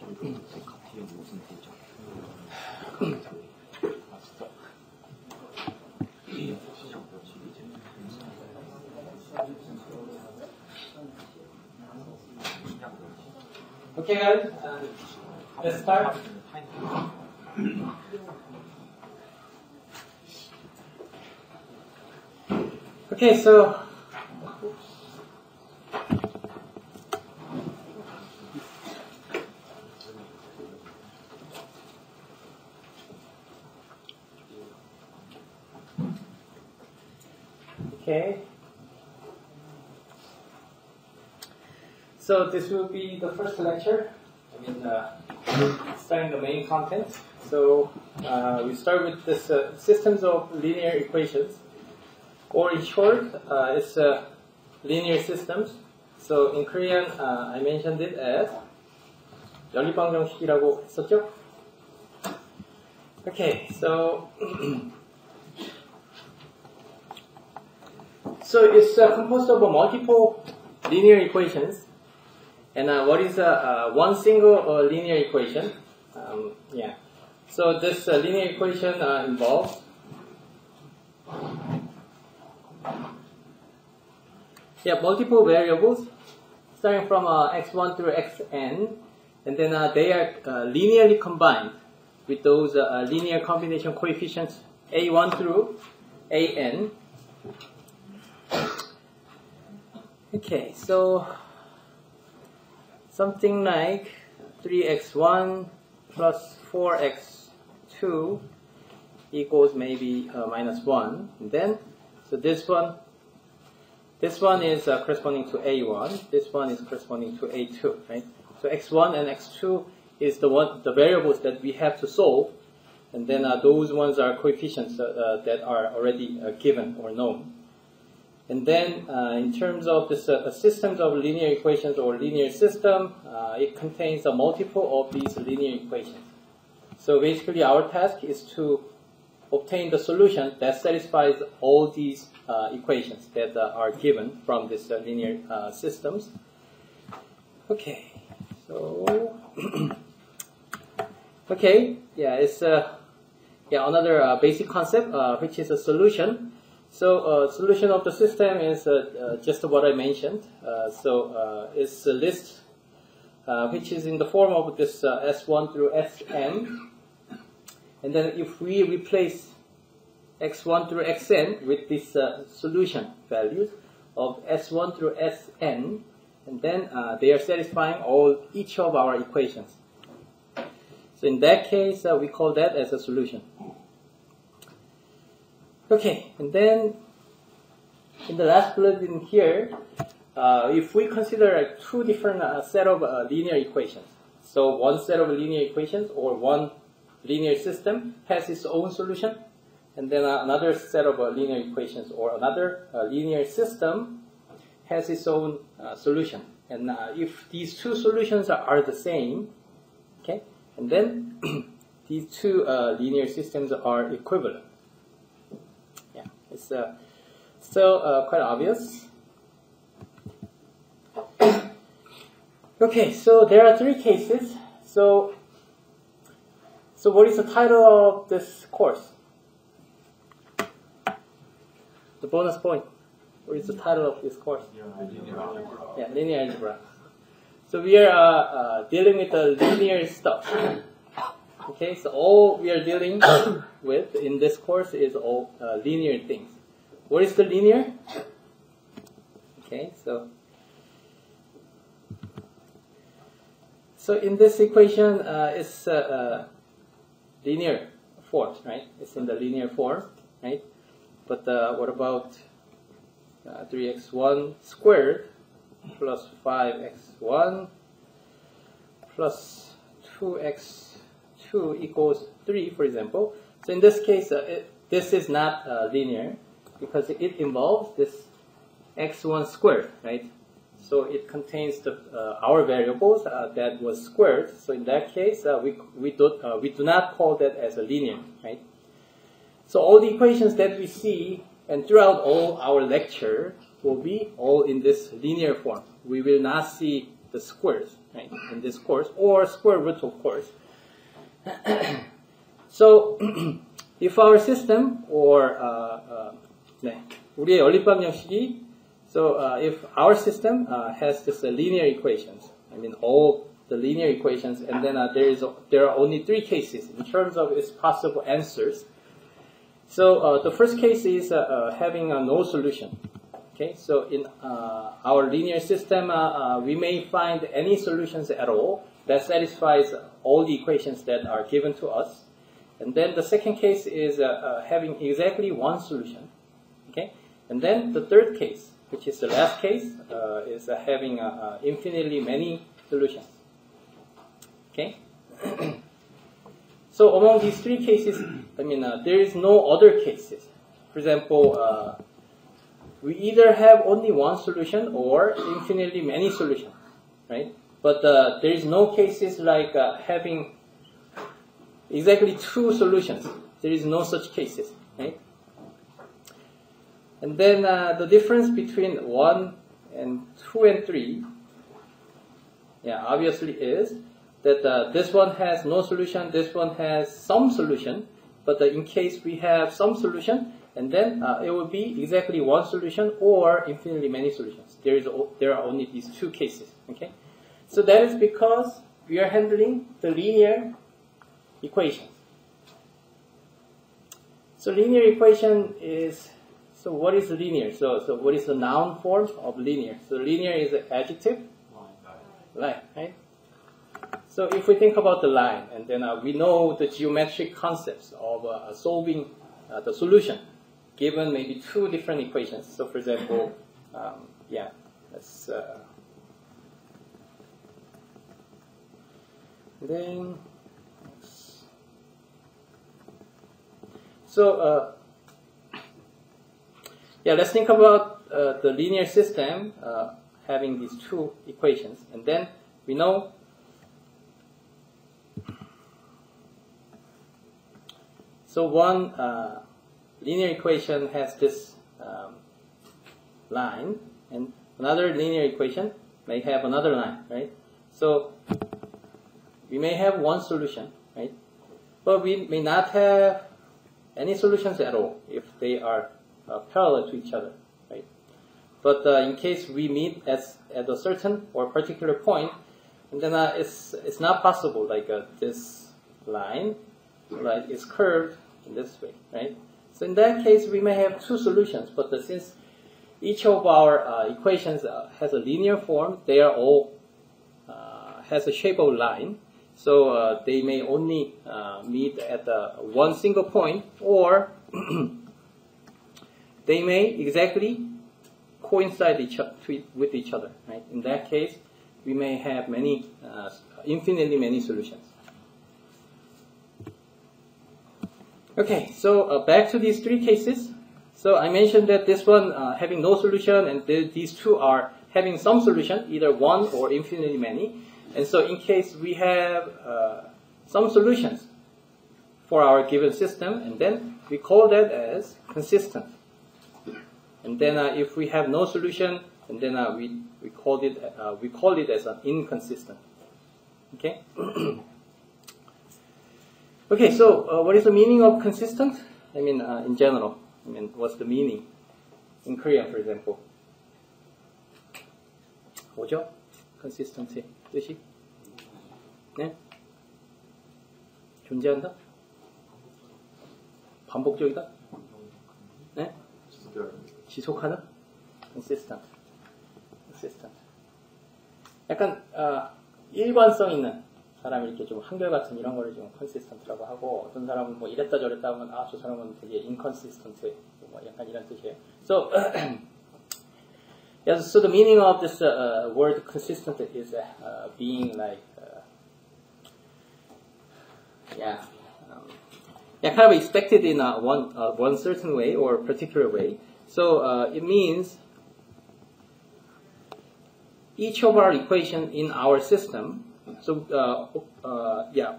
Okay, guys, let's start. Okay, so so this will be the first lecture. Starting the main content. So we start with this systems of linear equations, or in short, it's linear systems. So in Korean, I mentioned it as 연립방정식이라고 했었죠? Okay, so so it's composed of multiple linear equations. And what is one single linear equation? So this linear equation involves multiple variables starting from x1 through xn, and then they are linearly combined with those linear combination coefficients a1 through an. Okay, so something like 3x1 plus 4x2 equals maybe minus 1. And then, so this one is corresponding to a1. This one is corresponding to a2, right? So x1 and x2 is the variables that we have to solve, and then those ones are coefficients that are already given or known. And then, in terms of this systems of linear equations or linear system, it contains a multiple of these linear equations. So basically, our task is to obtain the solution that satisfies all these equations that are given from this linear systems. Okay, so it's another basic concept, which is a solution. So solution of the system is just what I mentioned. It's a list which is in the form of this S1 through Sn. And then if we replace x1 through xn with this solution values of S1 through Sn, and then they are satisfying each of our equations. So in that case, we call that as a solution. Okay, and then in the last bullet in here, if we consider two different set of linear equations, so one set of linear equations or one linear system has its own solution, and then another set of linear equations or another linear system has its own solution. And if these two solutions are the same, okay, and then these two linear systems are equivalent. It's still quite obvious. Okay, so there are three cases. So what is the title of this course? The bonus point. What is the title of this course? Linear algebra. So we are dealing with the linear stuff. Okay, so all we are dealing with in this course is all linear things. What is the linear? Okay, so in this equation, it's linear form, right? It's in the linear form, right? But what about 3x1 squared plus 5x1 plus 2x2 equals 3, for example. So in this case, this is not linear because it involves this x1 squared, right? So it contains our variables that was squared. So in that case, we do not call that as a linear, right? So all the equations that we see and throughout all our lecture will be all in this linear form. We will not see the squares, right, in this course, or square root, of course. So, if our system, or 네, 우리의 연립방 형식이, so if our system has this linear equations, I mean all the linear equations, and then there are only 3 cases in terms of its possible answers. So the first case is having no solution. Okay, so in our linear system, we may find any solutions at all that satisfies all the equations that are given to us. And then the second case is having exactly one solution. Okay, and then the third case, which is the last case, is having infinitely many solutions. Okay. So among these 3 cases, I mean, there is no other cases. For example, we either have only one solution or infinitely many solutions, right? But there is no cases like having exactly 2 solutions. There is no such cases, right? And then the difference between 1 and 2 and 3, yeah, obviously is that this one has no solution, this one has some solution, but in case we have some solution, and then it will be exactly one solution or infinitely many solutions. There are only these 2 cases. Okay, so that is because we are handling the linear equations. So linear equation is, so what is linear? So what is the noun form of linear? So linear is an adjective, line, right? So if we think about the line, and then we know the geometric concepts of solving the solution, given maybe 2 different equations. So for example, yeah, let's then so yeah, let's think about the linear system having these 2 equations, and then we know so one linear equation has this line, and another linear equation may have another line, right? So we may have one solution, right? But we may not have any solutions at all if they are parallel to each other, right? But in case we meet at a certain or particular point, and then it's not possible, like this line, right, is curved in this way, right? So in that case, we may have 2 solutions, but since each of our equations has a linear form, they are all has a shape of line, so they may only meet at one single point, or they may exactly coincide with each other, right? In that case, we may have many, infinitely many solutions. Okay, so back to these 3 cases. So I mentioned that this one having no solution, and these 2 are having some solution, either one or infinitely many. And so in case we have some solutions for our given system, and then we call that as consistent. And then if we have no solution, and then we call it as an inconsistent. Okay. Okay, so what is the meaning of consistent? I mean, in general. I mean, what's the meaning in Korean, for example? 뭐죠? Consistency 뜻이? 네? 존재한다? 반복적이다? 네? 지속하는? Consistent. 약간 일관성 있는 사람이 이렇게 좀 한결같은 이런 거를 좀 consistent라고 하고, 어떤 사람은 뭐 이랬다 저랬다 하면 저 사람은 되게 inconsistent, 뭐 약간 이런 뜻이에요. So, yeah, so the meaning of this word consistent is being like, kind of expected in one certain way or particular way. So it means each of our equation in our system. So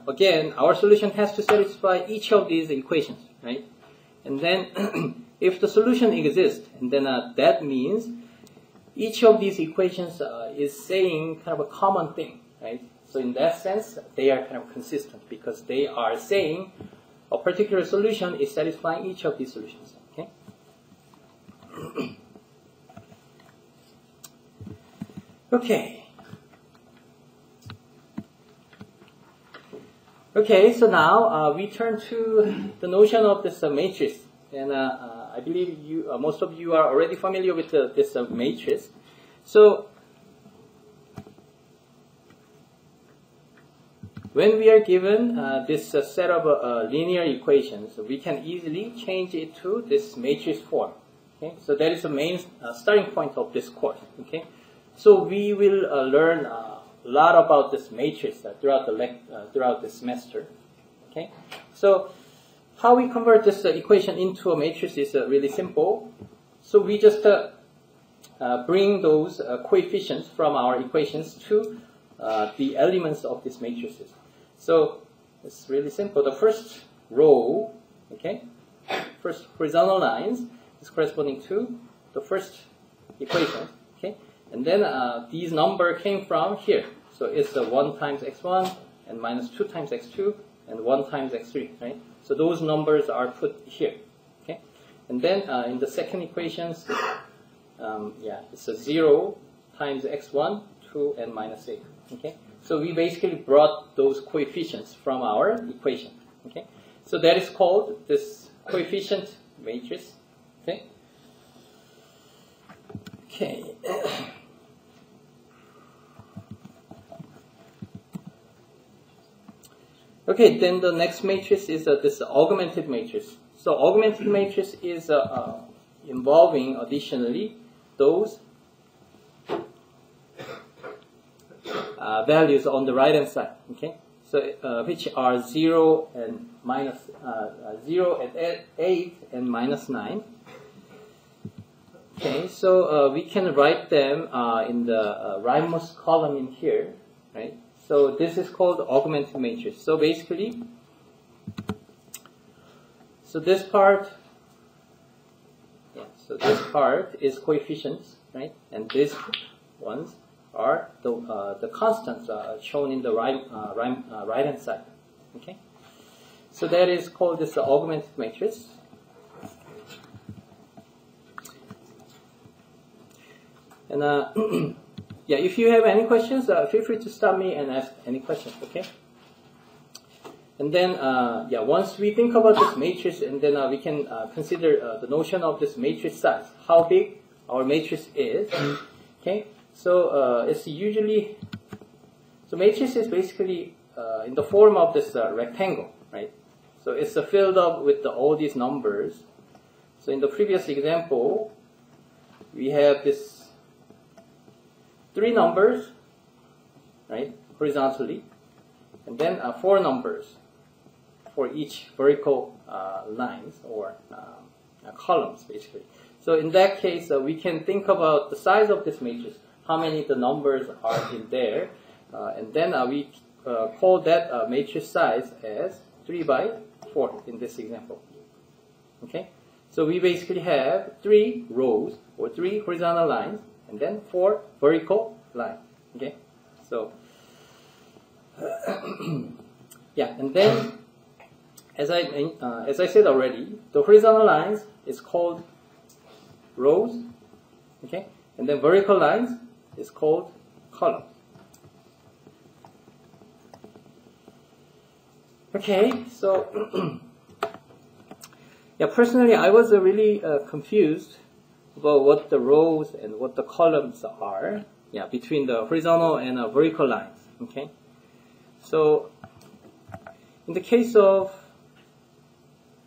again, our solution has to satisfy each of these equations, right? And then if the solution exists, and then that means each of these equations is saying kind of a common thing, right? So in that sense, they are kind of consistent because they are saying a particular solution is satisfying each of these solutions. Okay. Okay. Okay. So now we turn to the notion of this matrix, and I believe you, most of you are already familiar with this matrix. So when we are given this set of linear equations, we can easily change it to this matrix form. Okay? So that is the main starting point of this course. Okay? So we will learn a lot about this matrix throughout the semester. Okay? So how we convert this equation into a matrix is really simple. So we just bring those coefficients from our equations to the elements of these matrices. So it's really simple. The first row, okay, first horizontal lines is corresponding to the first equation, okay, and then these number came from here. So it's 1 times x1 and minus 2 times x2 and 1 times x3, right? So those numbers are put here, okay, and then in the second equations, it's 0 times x1, 2 and minus 8, okay. So we basically brought those coefficients from our equation. Okay, so that is called this coefficient matrix. Okay. Okay. Okay. Then the next matrix is this augmented matrix. So augmented matrix is involving additionally those values on the right hand side, okay, so which are 0 and minus 0 and 8 and minus 9. Okay, so we can write them in the rightmost column in here, right? So this is called augmented matrix. So basically, so this part, so this part is coefficients, right? And these ones are the constants shown in the right hand side. Okay, so that is called this augmented matrix. And yeah, if you have any questions, feel free to stop me and ask any questions. Okay. And then yeah, once we think about this matrix, and then we can consider the notion of this matrix size, how big our matrix is. Okay. So it's usually, so matrix is basically in the form of this rectangle, right? So it's filled up with all these numbers. So in the previous example, we have this 3 numbers, right, horizontally, and then 4 numbers for each vertical lines or columns, basically. So in that case, we can think about the size of this matrix, how many the numbers are in there, and then we call that matrix size as 3 by 4 in this example. Okay, so we basically have 3 rows or 3 horizontal lines and then 4 vertical lines. Okay, so yeah, and then as I said already, the horizontal lines is called rows. Okay, and then vertical lines is called columns. Okay, so yeah, personally I was really confused about what the rows and what the columns are. Yeah, between the horizontal and vertical lines. Okay, so in the case of,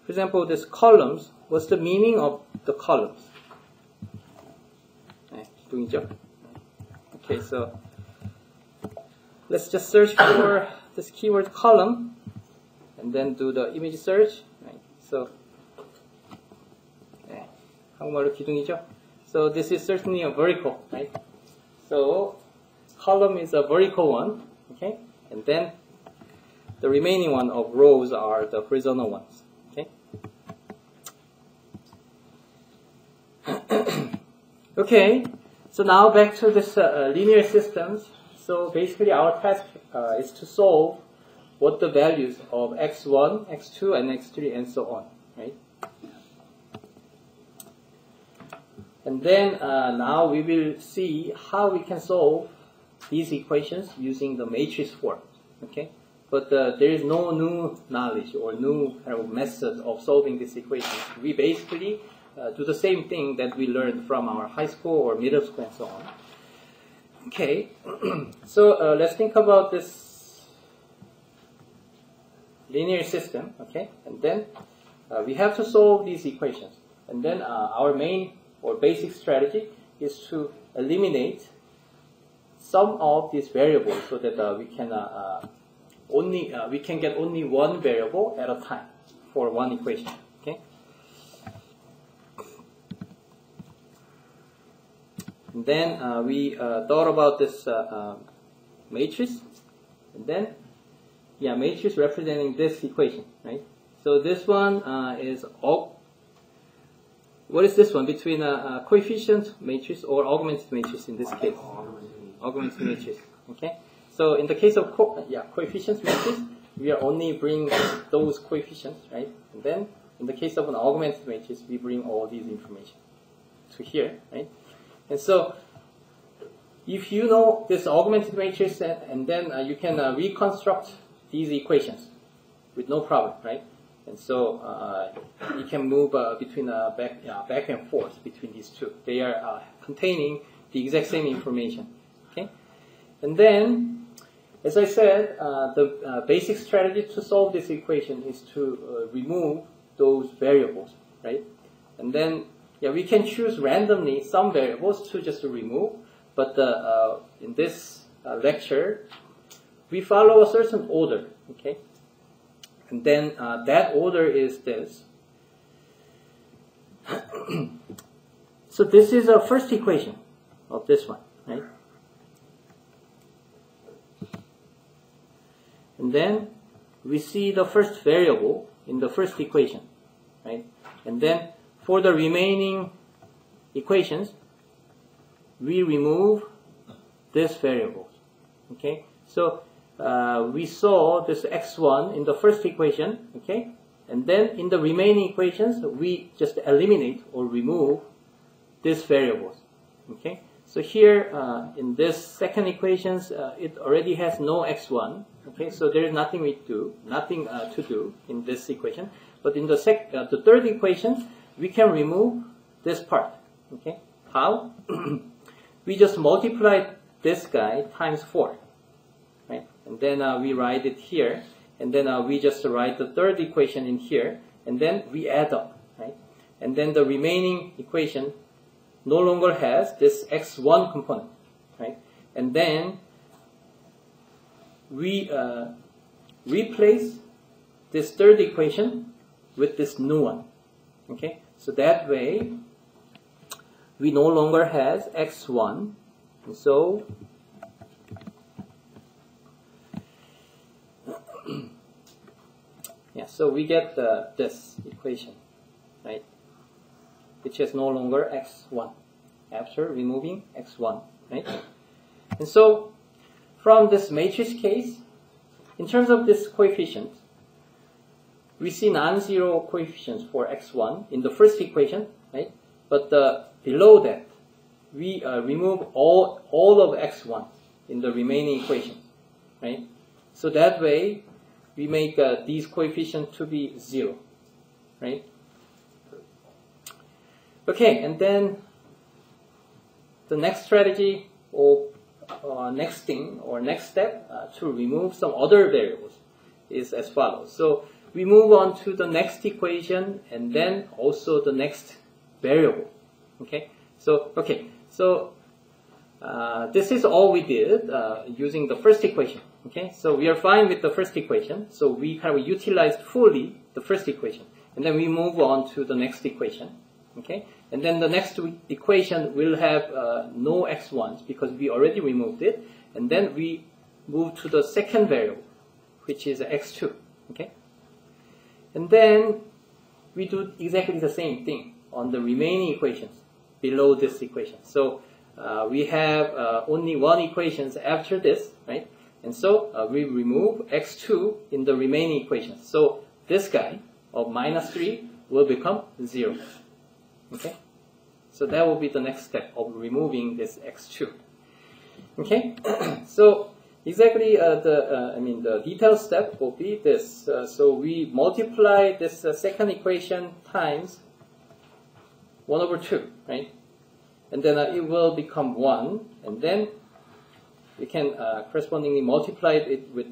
for example, this columns, what's the meaning of the columns? Okay, so let's just search for this keyword column and then do the image search. Right? So, 한국말로 기둥이죠. So this is certainly a vertical, right? So column is a vertical one, okay, and then the remaining one of rows are the horizontal ones. Okay. Okay. So now back to this linear systems. So so basically our task is to solve what the values of x1, x2, and x3, and so on, right? And then now we will see how we can solve these equations using the matrix form, okay? But there is no new knowledge or new kind of method of solving this equation. We basically do the same thing that we learned from our high school or middle school and so on. Okay, so let's think about this linear system, okay? And then we have to solve these equations. And then our main or basic strategy is to eliminate some of these variables so that we can get only one variable at a time for one equation. Okay. And then we thought about this matrix, and then matrix representing this equation, right? So this one is what is this one between a coefficient matrix or augmented matrix in this case? Augmented matrix. Okay. So in the case of coefficients matrix, we are only bring those coefficients, right? And then in the case of an augmented matrix, we bring all these information to here, right? And so if you know this augmented matrix, and then you can reconstruct these equations with no problem, right? And so you can move between back and forth between these two. They are containing the exact same information. Okay, and then, as I said, the basic strategy to solve this equation is to remove those variables, right? And then, we can choose randomly some variables to just remove. But in this lecture, we follow a certain order. Okay. And then that order is this. So this is a first equation of this one, right? And then we see the first variable in the first equation, right? And then for the remaining equations, we remove this variable, okay? So we saw this x1 in the first equation, okay? And then in the remaining equations, we just eliminate or remove these variables, okay? So here in this second equations, it already has no x1, okay? So there is nothing to do in this equation. But in the third equation, we can remove this part, okay? How? We just multiply this guy times 4. Right? And then we write it here, and then we just write the third equation in here, and then we add up, right? And then the remaining equation no longer has this x1 component, right? And then we replace this third equation with this new one, okay? So that way we no longer has x1, and so so we get this equation, right, which is no longer x1 after removing x1, right? And so from this matrix case, in terms of this coefficient, we see non-zero coefficients for x1 in the first equation, right? But below that, we remove all of x1 in the remaining equation, right? So that way, we make these coefficients to be 0, right? Okay, and then the next strategy or next thing or next step to remove some other variables is as follows. So we move on to the next equation and then also the next variable. Okay, so this is all we did using the first equation. Okay, so we are fine with the first equation. So we kind of utilized fully the first equation, and then we move on to the next equation. Okay, and then the next equation will have no x1s because we already removed it, and then we move to the second variable, which is x2. Okay, and then we do exactly the same thing on the remaining equations below this equation. So we have only one equation after this, right? And so we remove x2 in the remaining equations. So this guy of minus 3 will become 0. Okay? So that will be the next step of removing this x2. Okay? So exactly the detailed step will be this. So we multiply this second equation times 1 over 2, right? And then it will become 1, and then we can correspondingly multiply it with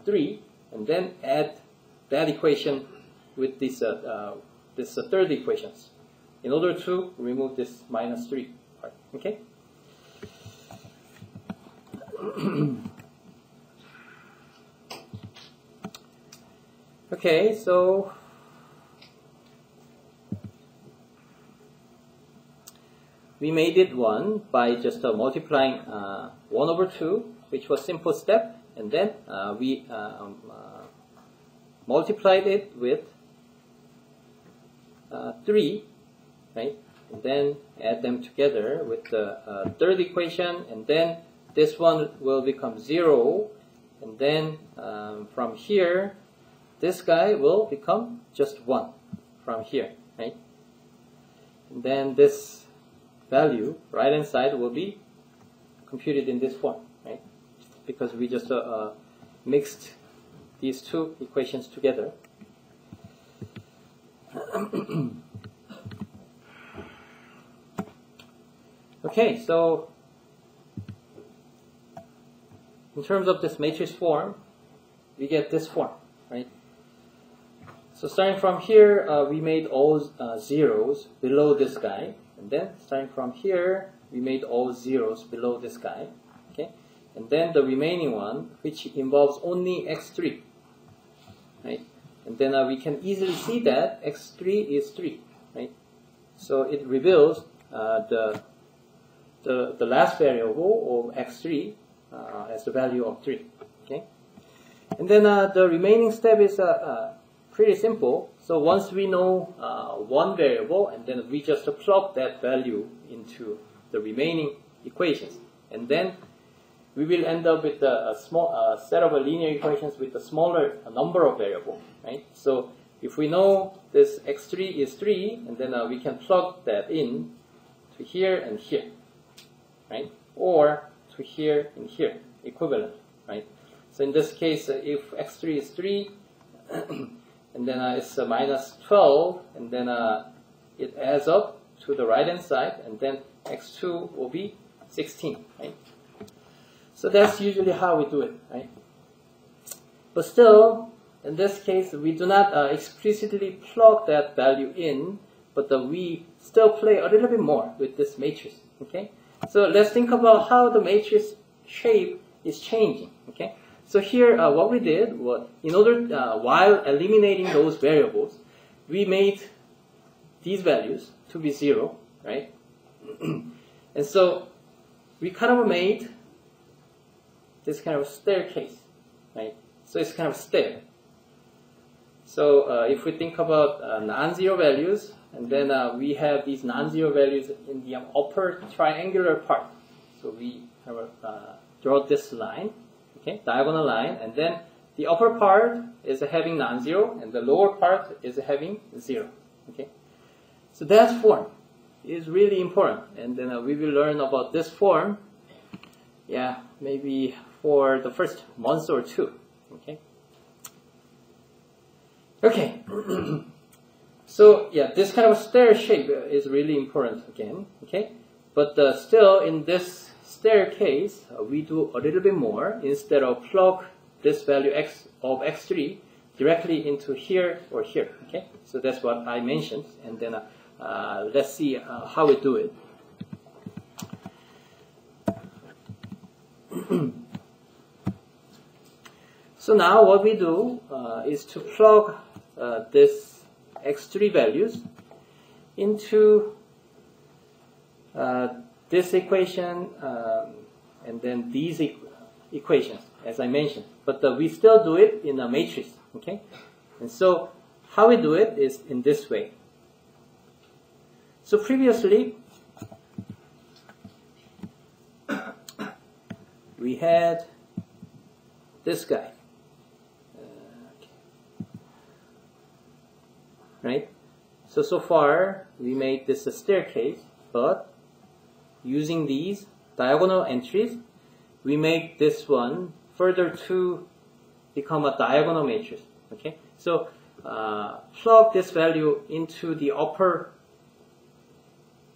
3, and then add that equation with this third equation in order to remove this minus 3 part. Okay? Okay, so we made it 1 by just multiplying 1 over 2, which was simple step, and then we multiplied it with 3, right? And then add them together with the third equation, and then this one will become 0, and then from here, this guy will become just 1 from here, right? And then this value, right hand side, will be computed in this form, right? Because we just mixed these two equations together. Okay, so in terms of this matrix form, we get this form, right? So starting from here, we made all zeros below this guy. And then starting from here, we made all zeros below this guy. Okay? And then the remaining one, which involves only x3. Right? And then we can easily see that x3 is 3. Right? So it reveals the last variable of x3 as the value of 3. Okay? And then the remaining step is pretty simple. So once we know one variable, and then we just plug that value into the remaining equations, and then we will end up with a small set of linear equations with a smaller number of variables, right? So if we know this x3 is 3, and then we can plug that in to here and here, right? Or to here and here, equivalent, right? So in this case, if x3 is 3, and then it's minus 12, and then it adds up to the right hand side, and then x2 will be 16, right? So that's usually how we do it, right? But still, in this case, we do not explicitly plug that value in, but we still play a little bit more with this matrix, okay? So let's think about how the matrix shape is changing, okay? So here, what we did was, in order, while eliminating those variables, we made these values to be 0, right? And so we kind of made this kind of staircase, right? So it's kind of stair. So if we think about non-zero values, and then we have these non-zero values in the upper triangular part. So we kind of draw this line. Okay, diagonal line, and then the upper part is having non-zero, and the lower part is having 0. Okay, so that form is really important, and then we will learn about this form, yeah, maybe for the first month or two. Okay. Okay. So yeah, this kind of stair shape is really important again. Okay, but still in this staircase, we do a little bit more. Instead of plug this value x of x3 directly into here or here. Okay, so that's what I mentioned, and then let's see how we do it. So now what we do is to plug this x3 values into this equation and then these equations, as I mentioned. But we still do it in a matrix, okay? And so how we do it is in this way. So previously, we had this guy. Right? So far we made this a staircase, but using these diagonal entries, we make this one further to become a diagonal matrix. Okay? So plug this value into the upper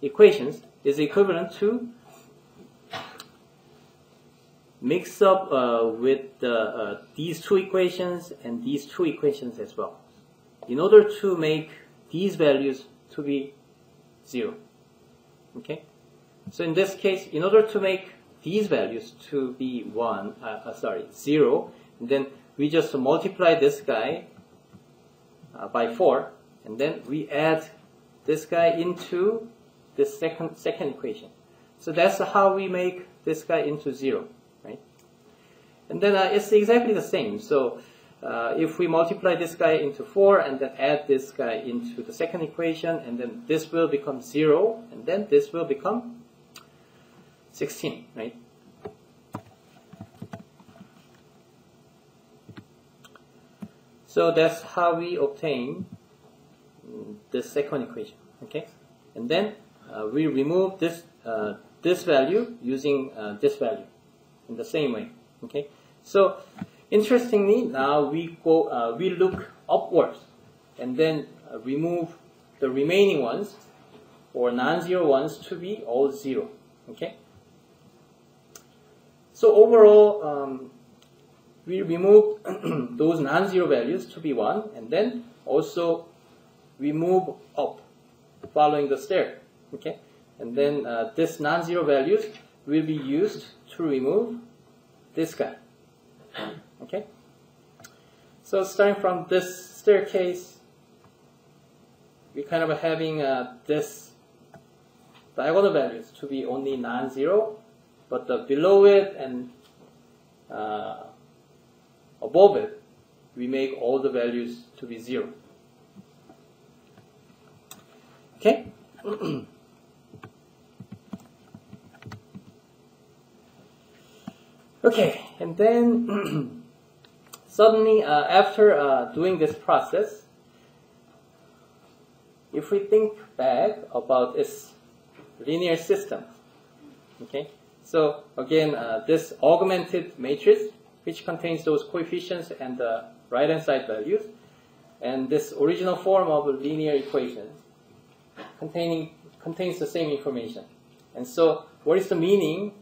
equations is equivalent to mix up with these two equations and these two equations as well, in order to make these values to be 0. Okay? So in this case, in order to make these values to be 0, then we just multiply this guy by 4, and then we add this guy into this second equation. So that's how we make this guy into 0, right? And then it's exactly the same. So if we multiply this guy into 4 and then add this guy into the second equation, and then this will become 0, and then this will become 16, right? So that's how we obtain the second equation, okay? And then we remove this this value using this value in the same way, okay? So interestingly, now we look upwards and then remove the remaining ones or non-zero ones to be all 0, okay? So overall, we remove those non-zero values to be 1, and then also we move up following the stair, okay? And then this non-zero values will be used to remove this guy, okay? So starting from this staircase, we kind of having this diagonal values to be only non-zero, but below it and above it, we make all the values to be 0. Okay? Okay, and then suddenly after doing this process, if we think back about its linear system, okay? So again, this augmented matrix, which contains those coefficients and the right-hand side values, and this original form of a linear equation contains the same information. And so what is the meaning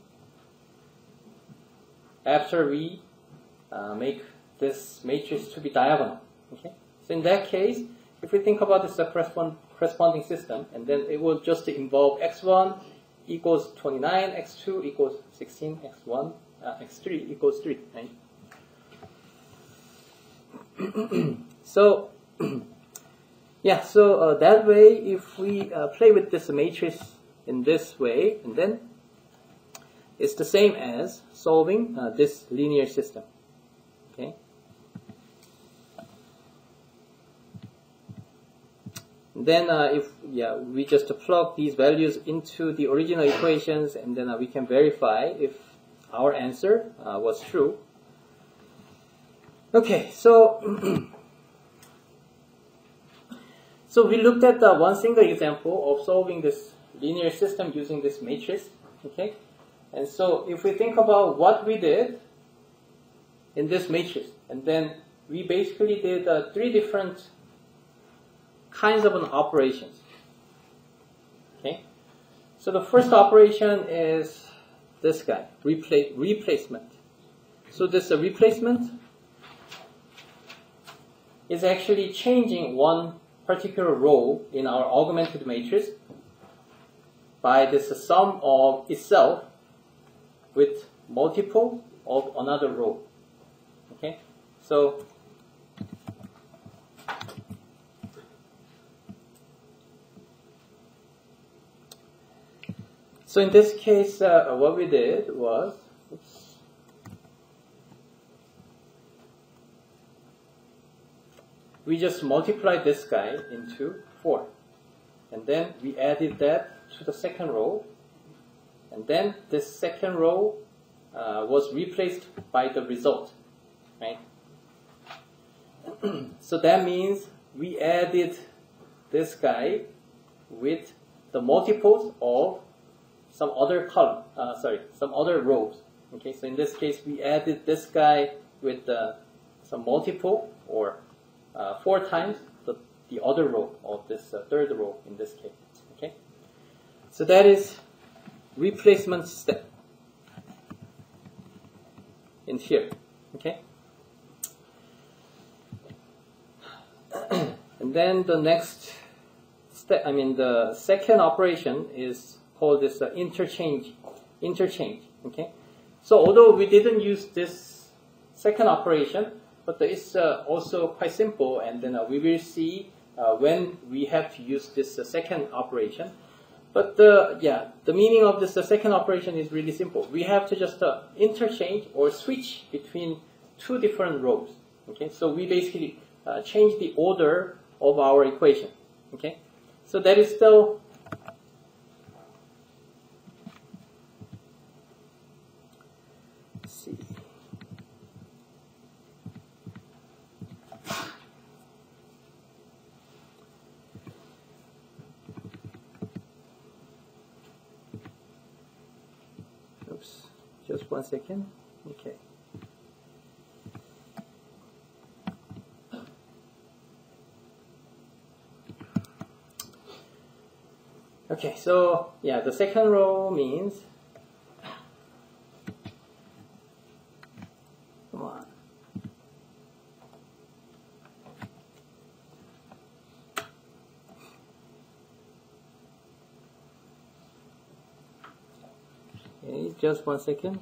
after we make this matrix to be diagonal? Okay? So in that case, if we think about this corresponding system, and then it will just involve x1 equals 29, x2 equals 16, x1, x3 equals 3, right? So, yeah, so that way, if we play with this matrix in this way, and then it's the same as solving this linear system, okay? Then if we just plug these values into the original equations, and then we can verify if our answer was true. Okay, so so we looked at one single example of solving this linear system using this matrix. Okay, and so if we think about what we did in this matrix, and then we basically did 3 different kinds of operations. Okay, so the first operation is this guy, replacement. So this replacement is actually changing one particular row in our augmented matrix by this sum of itself with multiple of another row. Okay, so in this case, what we did was, we just multiplied this guy into 4. And then we added that to the second row. And then this second row was replaced by the result, right? So that means we added this guy with the multiples of some other column, some other rows. Okay, so in this case, we added this guy with some multiple, or 4 times the other row of this third row in this case. Okay, so that is replacement step in here. Okay, and then the next step, the second operation is called this interchange. Okay, so although we didn't use this second operation, but it's also quite simple, and then we will see when we have to use this second operation. But the meaning of this second operation is really simple. We have to just interchange or switch between 2 different rows. Okay, so we basically change the order of our equation. Okay, so that is still just 1 second. Okay. Okay, so the second row means, come on. Okay, just 1 second.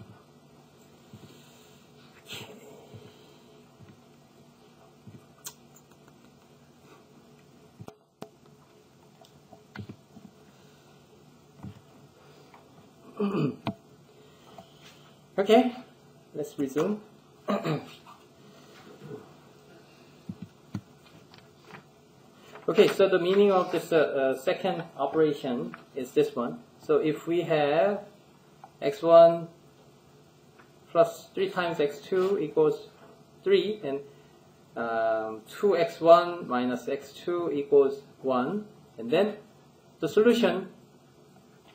Okay, let's resume. Okay, so the meaning of this second operation is this one. So if we have x1 plus 3 times x2 equals 3, and 2x1 minus x2 equals 1, and then the solution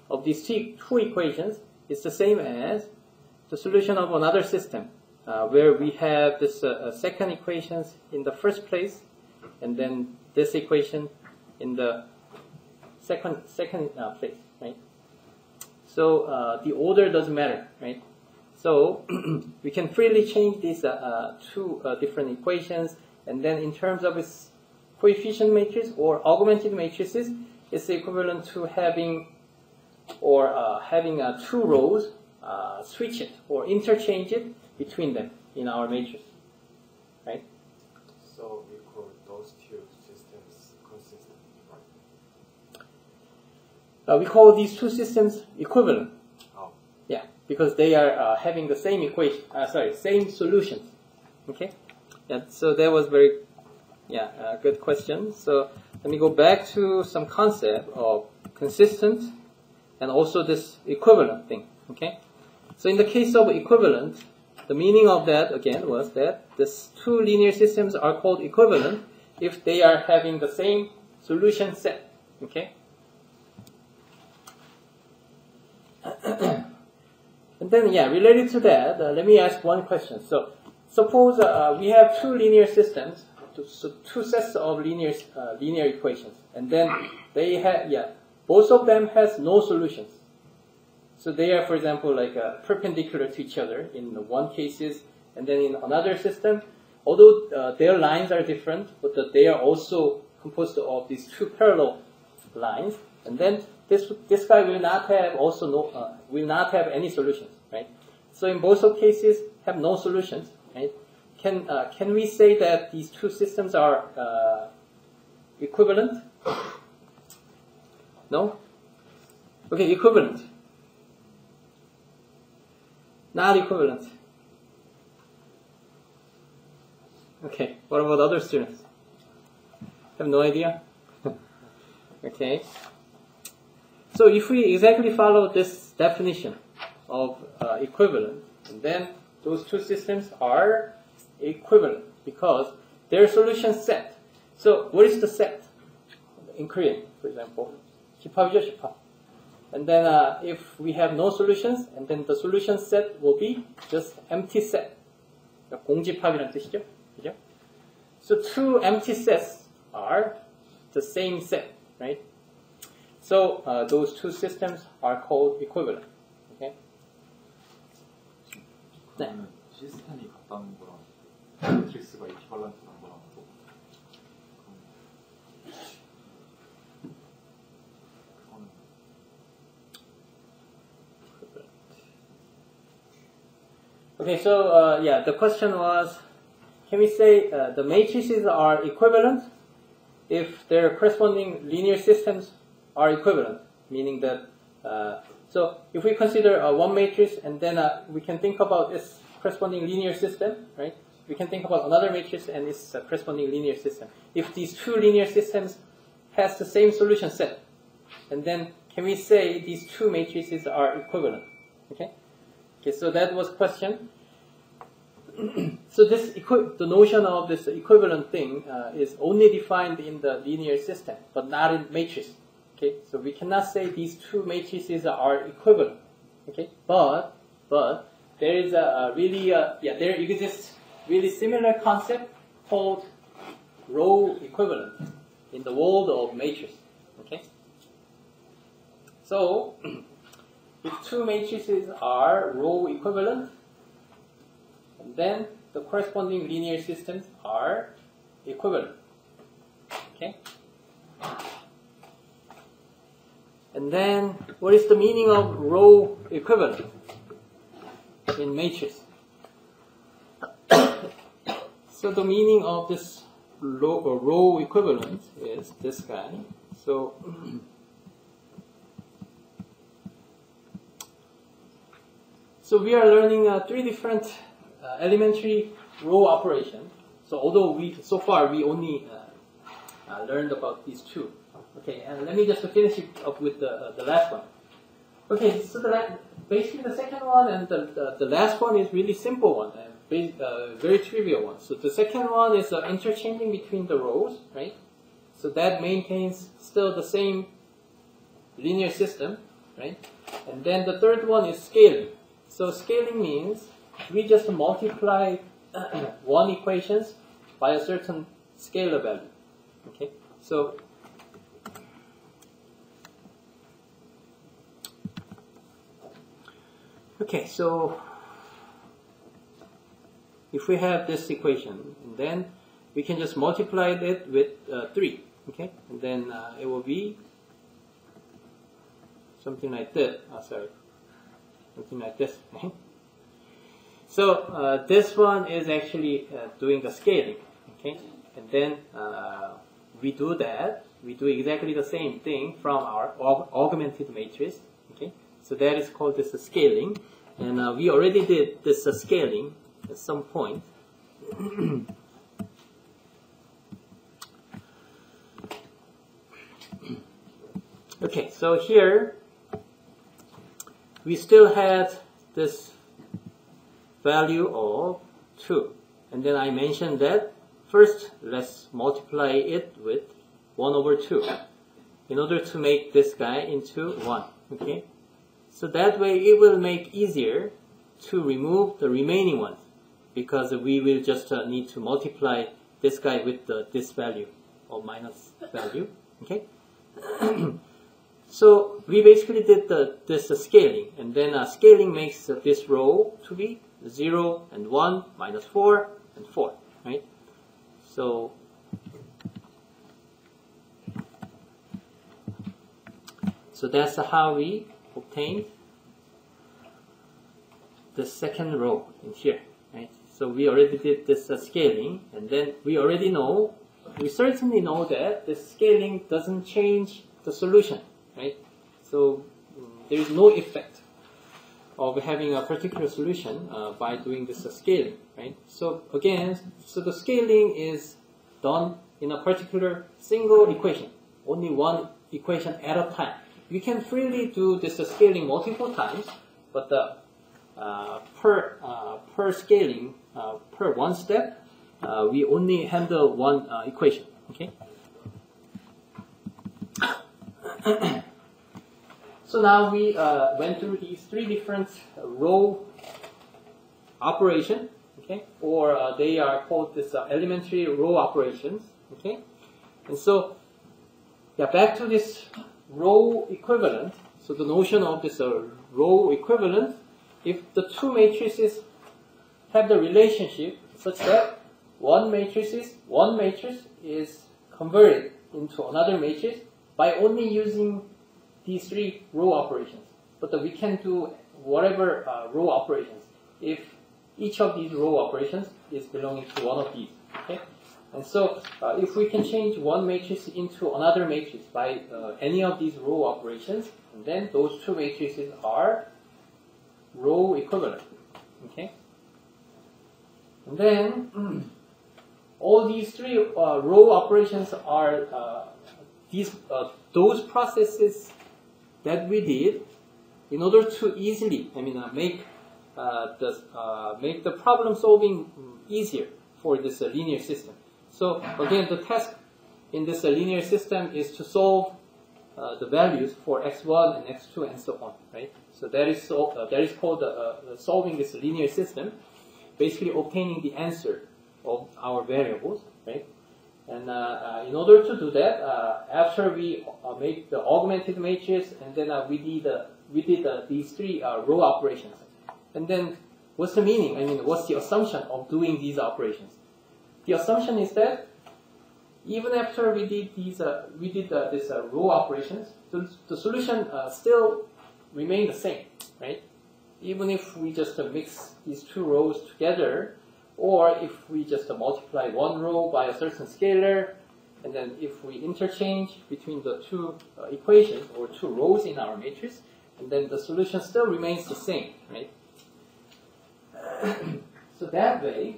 of these 2 equations is the same as the solution of another system, where we have this second equations in the first place, and then this equation in the second place, right? So the order doesn't matter, right? So we can freely change these 2 different equations, and then in terms of its coefficient matrix or augmented matrices, it's equivalent to having 2 rows, switch it or interchange it between them in our matrix, right? So we call those 2 systems consistent, right? We call these 2 systems equivalent. Oh. Yeah, because they are having the same equation. Same solutions. Okay. Yeah. So that was very, good question. So let me go back to some concept of consistent and also this equivalent thing. Okay. So in the case of equivalent, the meaning of that again was that these 2 linear systems are called equivalent if they are having the same solution set. Okay. And then, related to that, let me ask one question. So, suppose we have 2 linear systems, so 2 sets of linear equations, and then they have, both of them has no solutions. So they are, for example, like perpendicular to each other in one cases, and then in another system, although their lines are different, but they are also composed of these 2 parallel lines, and then this guy will not have any solutions, right? So in both of cases have no solutions, right? Can we say that these 2 systems are equivalent? No? Okay, equivalent. Not equivalent. Okay, what about other students? Have no idea? Okay. So if we exactly follow this definition of equivalent, And then those two systems are equivalent because their solution set. So what is the set? In Korean, for example, 집합이죠, 집합. And then if we have no solutions, and then the solution set will be just empty set. 공집합이라는 뜻이죠, 그죠? So two empty sets are the same set, right? So those two systems are called equivalent. Okay? 네. 시스템이 같다는 거랑 매트리스가 이퀴벌런트라는 거랑 또 Okay, so yeah, the question was, can we say the matrices are equivalent if their corresponding linear systems are equivalent? Meaning that, so if we consider one matrix and then we can think about its corresponding linear system, right? We can think about another matrix and its corresponding linear system. If these two linear systems has the same solution set, and then can we say these two matrices are equivalent? Okay. Okay, so that was question. So this the notion of this equivalent thing is only defined in the linear system, but not in matrix. Okay, so we cannot say these two matrices are equivalent. Okay, but there is there exists really similar concept called row equivalent in the world of matrix. Okay, so if two matrices are row equivalent, and then the corresponding linear systems are equivalent. Okay? And then what is the meaning of row equivalent in matrix? So the meaning of this row equivalent is this guy. So we are learning three different elementary row operations. So although so far we only learned about these two. Okay, and let me just finish it up with the last one. Okay, so basically the second one and the last one is really simple one, and very trivial one. So the second one is interchanging between the rows, right? So that maintains still the same linear system, right? And then the third one is scaling. So scaling means we just multiply one equations by a certain scalar value. Okay, so if we have this equation, then we can just multiply it with 3. Okay, and then it will be something like this. Something like this. Okay? So this one is actually doing the scaling. Okay, and then we do that. We do exactly the same thing from our augmented matrix. Okay, so that is called this scaling, and we already did this scaling at some point. Okay, so here we still had this value of 2, and then I mentioned that first let's multiply it with 1 over 2 in order to make this guy into 1. Okay, so that way it will make easier to remove the remaining ones, because we will just need to multiply this guy with this value or minus value. Okay. So we basically did this scaling, and then scaling makes this row to be 0 and 1 minus 4 and 4, right? So that's how we obtained the second row in here, right? So we already did this scaling, and then we certainly know that the scaling doesn't change the solution, right? So there is no effect of having a particular solution by doing this scaling, right? So again, the scaling is done in a particular single equation, only one equation at a time. You can freely do this scaling multiple times, but per scaling, per one step, we only handle one equation. Okay. So now we went through these three different row operation. Okay, or they are called this elementary row operations. Okay, and so yeah, back to this row equivalent. So the notion of this row equivalent, if the two matrices have the relationship such that one matrix is converted into another matrix by only using these three row operations. But we can do whatever row operations if each of these row operations is belonging to one of these. Okay? And so if we can change one matrix into another matrix by any of these row operations, then those two matrices are row equivalent. Okay? And then all these three row operations are those processes that we did in order to easily, make the problem solving easier for this linear system. So again, the task in this linear system is to solve the values for x1 and x2 and so on, right? So that is called solving this linear system, basically obtaining the answer of our variables, right? And in order to do that, after we make the augmented matrix, and then we did these three row operations. And then what's the meaning? What's the assumption of doing these operations? The assumption is that even after we did these, this row operations, the solution still remained the same, right? Even if we just mix these two rows together, or if we just multiply one row by a certain scalar, and then if we interchange between the two equations or two rows in our matrix, and then the solution still remains the same, right? So that way,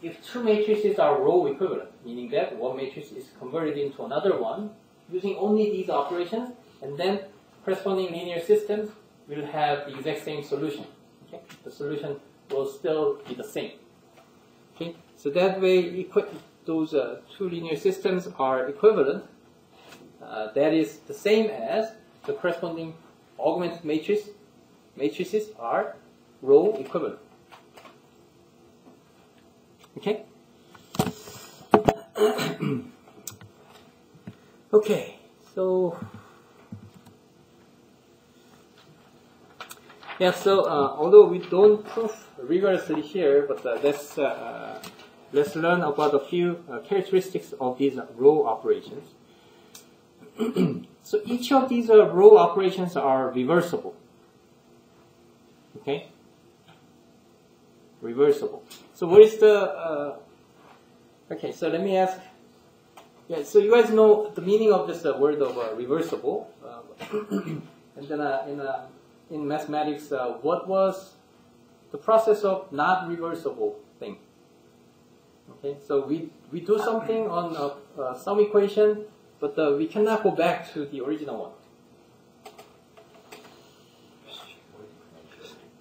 if two matrices are row equivalent, meaning that one matrix is converted into another one, using only these operations, and then corresponding linear systems will have the exact same solution. Okay? The solution will still be the same. Okay? So that way, those two linear systems are equivalent. That is the same as the corresponding augmented matrices are row equivalent. Okay? Okay, so yeah, so although we don't prove rigorously here, but let's learn about a few characteristics of these row operations. So each of these row operations are reversible. Okay? Reversible. So what is the... okay, so let me ask... Yeah, so you guys know the meaning of this word of reversible. And then in mathematics, what was the process of not reversible thing? Okay, so we do something on some equation, but we cannot go back to the original one.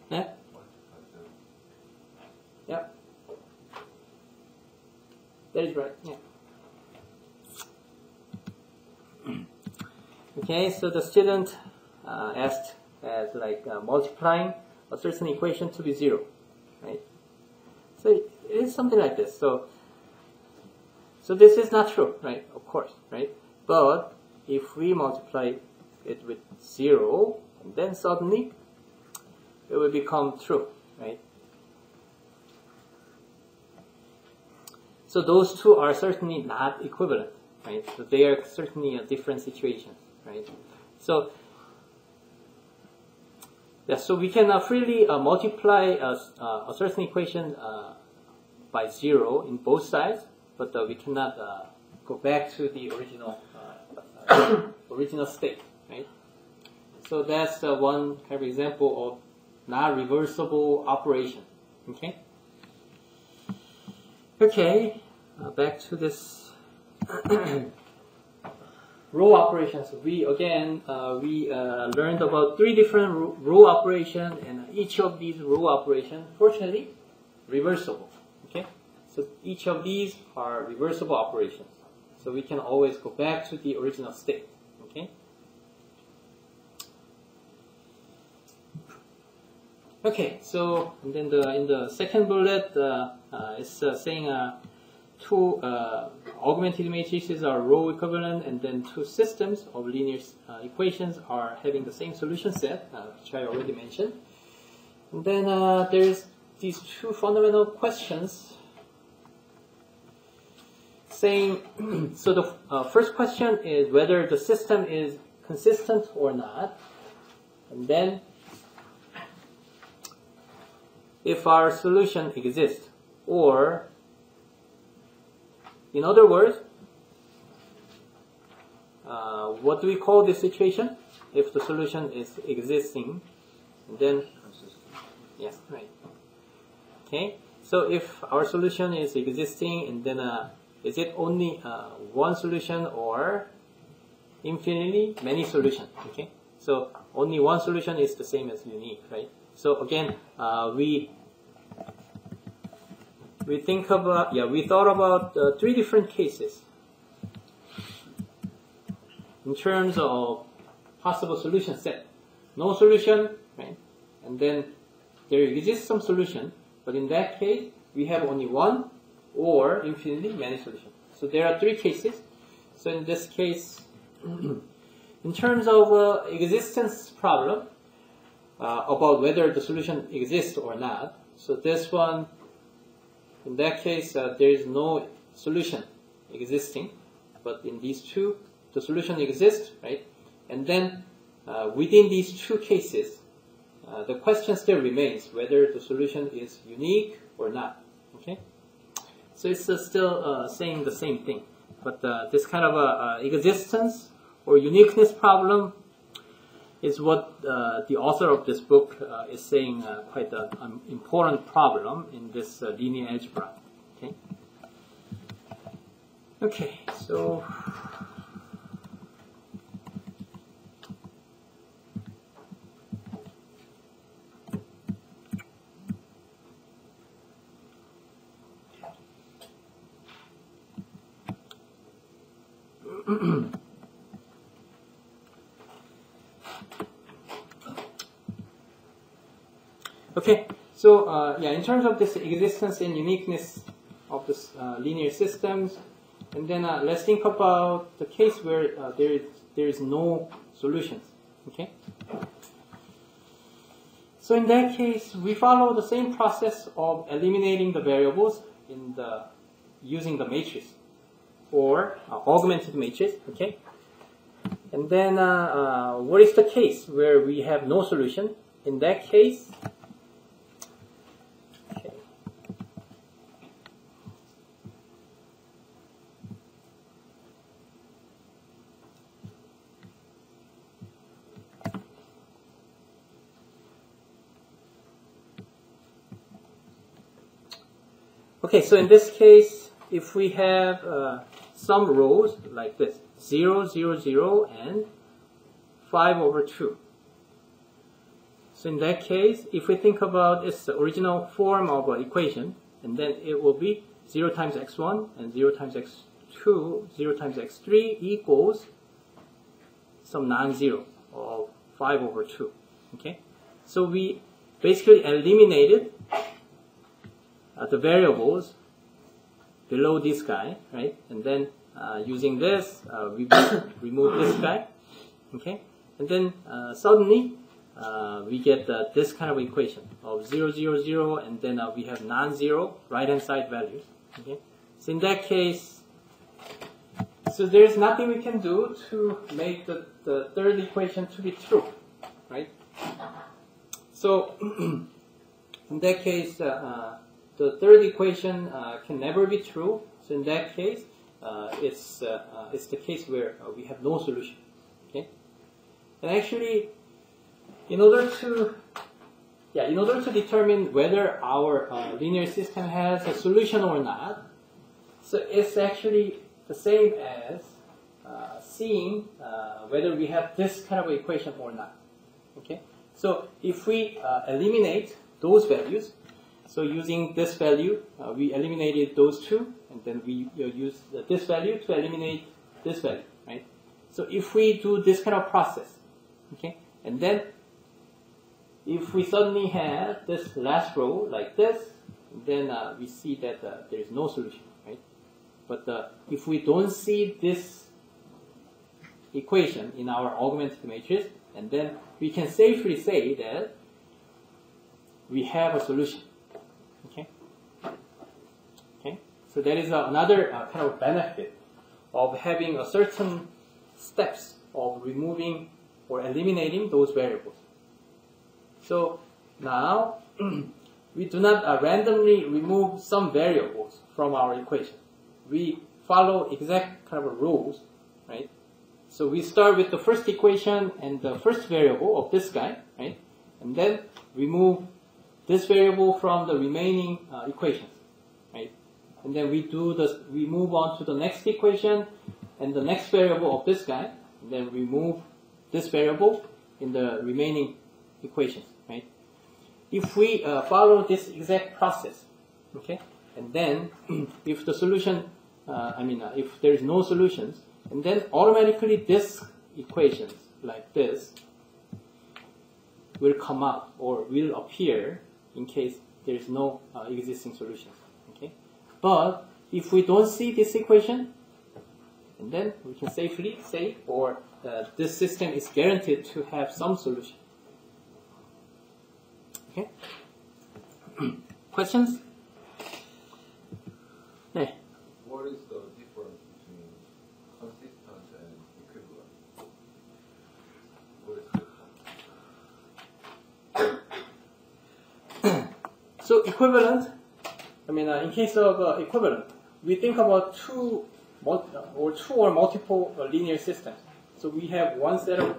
Yeah? Yeah. That is right. Yeah. Okay, so the student asked as multiplying a certain equation to be 0, right? So it is something like this. So this is not true, right? Of course, right? But if we multiply it with 0, and then suddenly it will become true, right? So those two are certainly not equivalent, right? So they are certainly different situations, right? So yeah, so we can freely multiply a certain equation by 0 in both sides, but we cannot go back to the original state, right? So that's one kind of example of non-reversible operation. Okay. Okay, back to this row operations. We again learned about 3 different row operations, and each of these row operations, fortunately, reversible. Okay, so each of these are reversible operations. So we can always go back to the original state. Okay. Okay. So and then in the second bullet, it's saying 2 augmented matrices are row equivalent, and then 2 systems of linear equations are having the same solution set, which I already mentioned. And then there's these 2 fundamental questions saying, so the first question is whether the system is consistent or not, and then if our solution exists, or in other words, what do we call this situation? If the solution is existing, then yes, right. Okay, so if our solution is existing, and then is it only one solution or infinitely many solutions? Okay, so only one solution is the same as unique, right? So again, we thought about 3 different cases in terms of possible solution set. No solution, right? And then there exists some solution, but in that case, we have only one or infinitely many solutions. So there are 3 cases. So in this case, in terms of existence problem, about whether the solution exists or not, so this one, in that case, there is no solution existing, but in these 2, the solution exists, right? And then within these 2 cases, the question still remains whether the solution is unique or not. Okay, so it's still saying the same thing, but this kind of existence or uniqueness problem is what the author of this book is saying quite an important problem in this linear algebra. Okay. Okay, so okay, so in terms of this existence and uniqueness of this linear systems, and then let's think about the case where there is no solutions. Okay, so in that case, we follow the same process of eliminating the variables using the matrix or augmented matrix. Okay, and then what is the case where we have no solution? In that case, okay, so in this case, if we have some rows like this, 0, 0, 0, and 5/2. So in that case, if we think about its original form of an equation, and then it will be 0 times x1 and 0 times x2, 0 times x3 equals some non-zero of 5/2. Okay, so we basically eliminated the variables below this guy, right? And then using this, we remove this guy, okay? And then suddenly we get this kind of equation of 0, 0, 0, and then we have non-zero right-hand side values, okay? So in that case, so there's nothing we can do to make the third equation to be true, right? So in that case, the third equation can never be true. So in that case, it's the case where we have no solution. Okay, and actually, in order to determine whether our linear system has a solution or not, so it's actually the same as seeing whether we have this kind of equation or not. Okay, so if we eliminate those values, so using this value, we eliminated those two, and then we use this value to eliminate this value, right? So if we do this kind of process, okay, and then if we suddenly have this last row like this, then we see that there is no solution, right? But if we don't see this equation in our augmented matrix, and then we can safely say that we have a solution. Okay. Okay. So that is another kind of benefit of having a certain steps of removing or eliminating those variables. So now we do not randomly remove some variables from our equation. We follow exact kind of rules, right? So we start with the first equation and the first variable of this guy, right? And then remove this variable from the remaining equations, right? And then we move on to the next equation and the next variable of this guy, and then remove this variable in the remaining equations, right? If we follow this exact process, okay, and then if the solution, if there is no solutions, and then automatically this equations like this will come out or will appear in case there is no existing solutions, okay? But if we don't see this equation, and then we can safely say, or this system is guaranteed to have some solution. Okay? Questions? 네. What is the difference between consistent and equivalent? What is it? So equivalent, in case of equivalent, we think about two or multiple linear systems. So we have one set of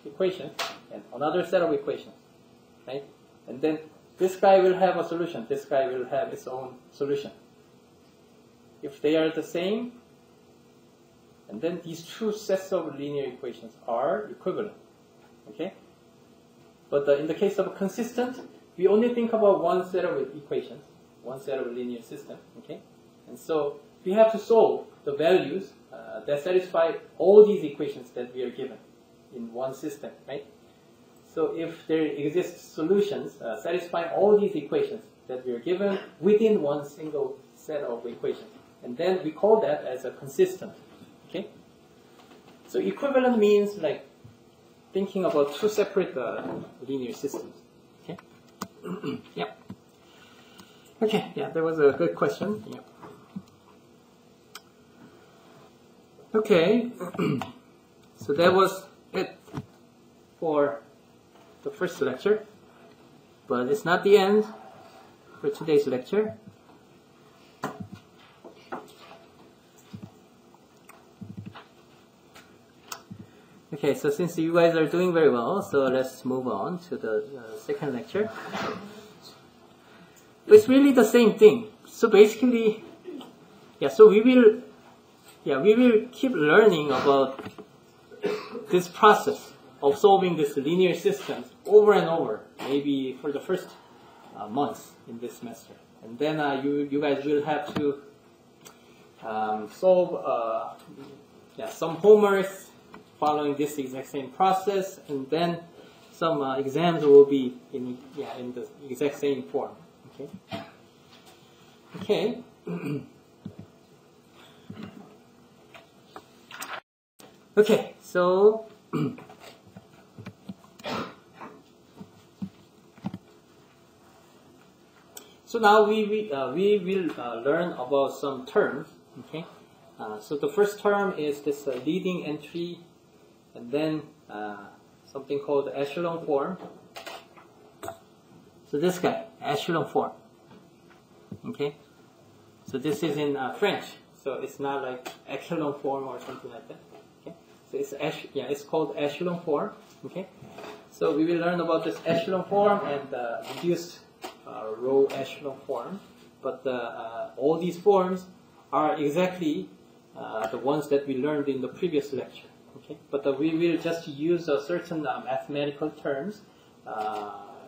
equations and another set of equations, right? And then this guy will have a solution, this guy will have its own solution. If they are the same, and then these two sets of linear equations are equivalent, okay? But in the case of consistent, we only think about one set of equations, one set of linear system, okay? And so we have to solve the values that satisfy all these equations that we are given in one system, right? So if there exists solutions satisfying all these equations that we are given within one single set of equations, and then we call that as a consistent, okay? So equivalent means like thinking about two separate linear systems, okay? Yeah. Okay, yeah, that was a good question. Yeah. Okay, so that was it for the first lecture, but it's not the end for today's lecture. Okay, so since you guys are doing very well, so let's move on to the second lecture. It's really the same thing. So basically, so we will keep learning about this process of solving this linear systems over and over, maybe for the first months in this semester. And then you guys will have to solve some homeworks following this exact same process, and then some exams will be in the exact same form. Okay. Okay. Okay, so now we will learn about some terms. Okay, so the first term is this leading entry, and then something called echelon form. So this guy, echelon form. Okay, so this is in French, so it's not like echelon form or something like that. So it's called echelon form. Okay, so we will learn about this echelon form and reduced row echelon form. But all these forms are exactly the ones that we learned in the previous lecture. Okay, but we will just use certain mathematical terms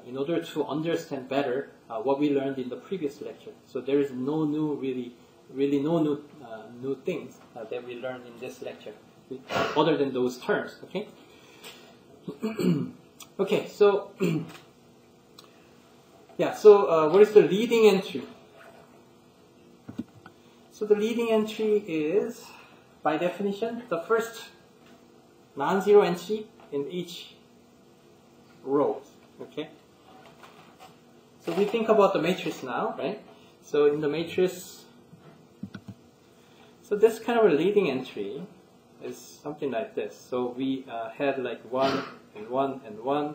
in order to understand better what we learned in the previous lecture. So there is no new, really no new things that we learned in this lecture, other than those terms. Okay. Okay. So yeah. So what is the leading entry? So the leading entry is, by definition, the first non-zero entry in each row. Okay. So we think about the matrix now, right? So in the matrix, so this kind of a leading entry is something like this. So we had like 1 and 1 and 1,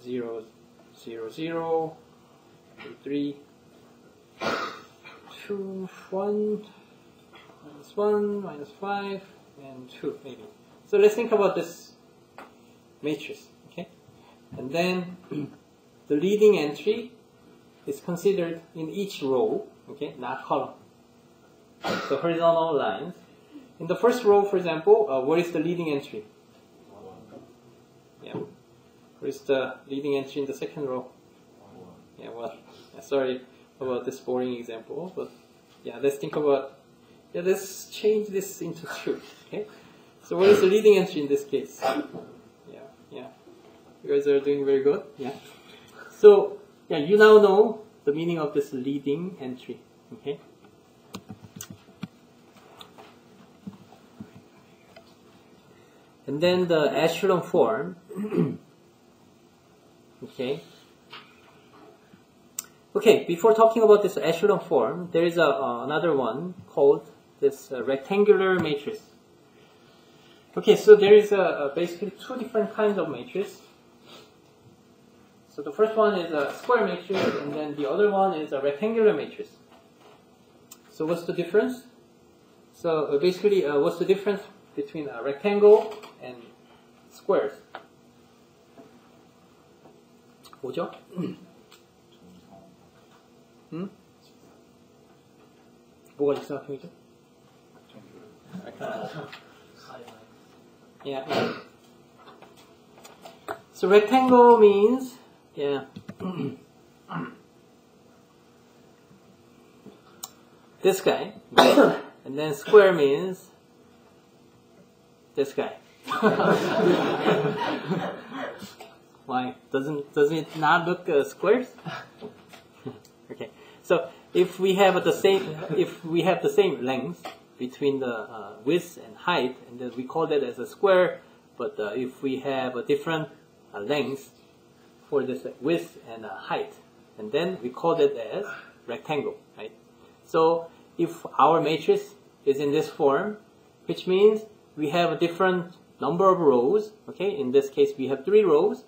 0, 0, 0, 3, 2, 1, minus 5, and 2 maybe. So let's think about this matrix, okay? And then the leading entry is considered in each row, okay, not column. So horizontal lines. In the first row, for example, what is the leading entry? Yeah. What is the leading entry in the second row? Yeah, well, sorry about this boring example, but yeah, let's think about, yeah, let's change this into 2, okay? So what is the leading entry in this case? Yeah. You guys are doing very good, yeah. So, yeah, you now know the meaning of this leading entry, okay? And then the echelon form, okay. Okay, before talking about this echelon form, there is another one called this rectangular matrix. Okay, so there is basically two different kinds of matrix. So the first one is a square matrix, and then the other one is a rectangular matrix. So what's the difference? So basically, what's the difference between a rectangle and squares? 뭐죠? 뭐가 직사각형이죠? Yeah. So rectangle means, yeah, this guy, and then square means this guy. Why? Doesn't it not look squares? Okay. So if we have the same length between the width and height, and then we call that as a square. But if we have a different length for this width and height, and then we call that as rectangle, right? So if our matrix is in this form, which means we have a different number of rows, okay? In this case, we have 3 rows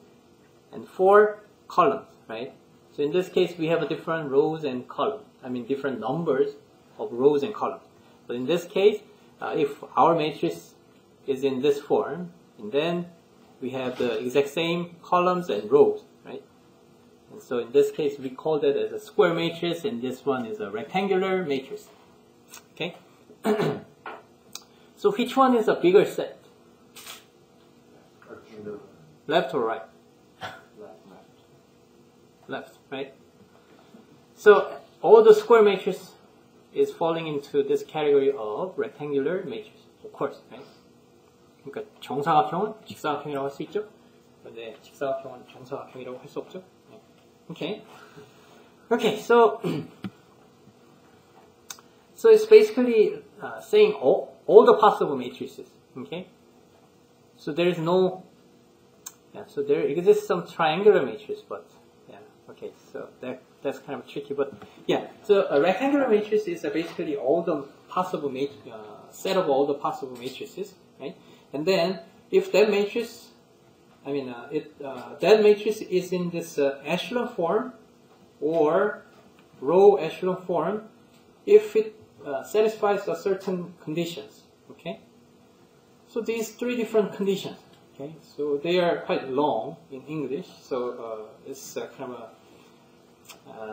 and 4 columns, right? So in this case, we have a different rows and columns. I mean, different numbers of rows and columns. But in this case, if our matrix is in this form, and then we have the exact same columns and rows, right? And so in this case, we call that as a square matrix, and this one is a rectangular matrix. Okay? So which one is a bigger set? Left or right? Left, right? So all the square matrix is falling into this category of rectangular matrix, of course, right? 그러니까 정사각형은 직사각형이라고 할 수 있죠. 근데 직사각형은 정사각형이라고 할 수 없죠. Okay. Okay, so it's basically saying all the possible matrices. Okay. So there is no, so there exists some triangular matrix, but okay, so that's kind of tricky, but yeah. So a rectangular matrix is basically all the possible set of all the possible matrices, right? And then if that matrix, that matrix is in this echelon form or row echelon form, if it satisfies a certain conditions, okay? So these 3 different conditions, okay? So they are quite long in English, so it's kind of